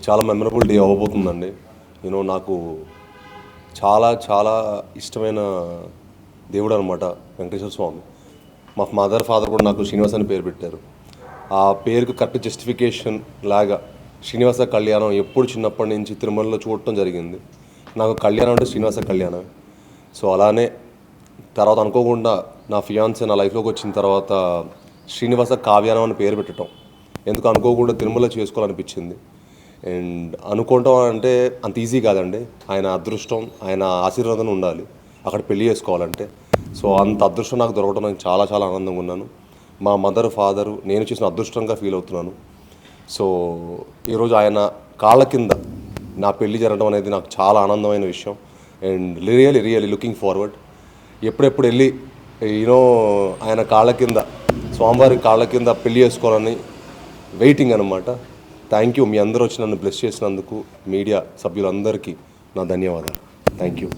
చాలా memorable day అవ్వబోతుందండి. నాకు చాలా చాలా ఇష్టమైన దేవుడు అనమాట వెంకటేశ్వర స్వామి. మా మదర్ ఫాదర్ కూడా నాకు శ్రీనివాస్ అని పేరు పెట్టారు. ఆ పేరుకు కరెక్ట్ జస్టిఫికేషన్ లాగా శ్రీనివాస కళ్యాణం ఎప్పుడు చిన్నప్పటి నుంచి తిరుమలలో చూడటం జరిగింది. నాకు కళ్యాణం అంటే శ్రీనివాస కళ్యాణం. సో అలానే తర్వాత అనుకోకుండా నా ఫియాన్సీ నా లైఫ్లోకి వచ్చిన తర్వాత శ్రీనివాస కావ్యానం అని పేరు పెట్టడం ఎందుకు అనుకోకుండా తిరుమల చేసుకోవాలనిపించింది. అండ్ అనుకోవటం అంటే అంత ఈజీ కాదండి. ఆయన అదృష్టం, ఆయన ఆశీర్వాదం ఉండాలి అక్కడ పెళ్లి చేసుకోవాలంటే. సో అంత అదృష్టం నాకు దొరకడం నేను చాలా చాలా ఆనందంగా ఉన్నాను. మా మదర్ ఫాదరు నేను చేసిన అదృష్టంగా ఫీల్ అవుతున్నాను. సో ఈరోజు ఆయన కాళ్ళ కింద నా పెళ్లి జరగడం అనేది నాకు చాలా ఆనందమైన విషయం. అండ్ రియలీ లుకింగ్ ఫార్వర్డ్ ఎప్పుడెప్పుడు వెళ్ళి ఆయన కాళ్ళ కింద, స్వామివారి కాళ్ళ కింద పెళ్లి చేసుకోవాలని వెయిటింగ్ అనమాట. Thank you. మీ అందరూ వచ్చి నన్ను బ్లెస్ చేసినందుకు మీడియా సభ్యులందరికీ నా ధన్యవాదాలు. Thank you.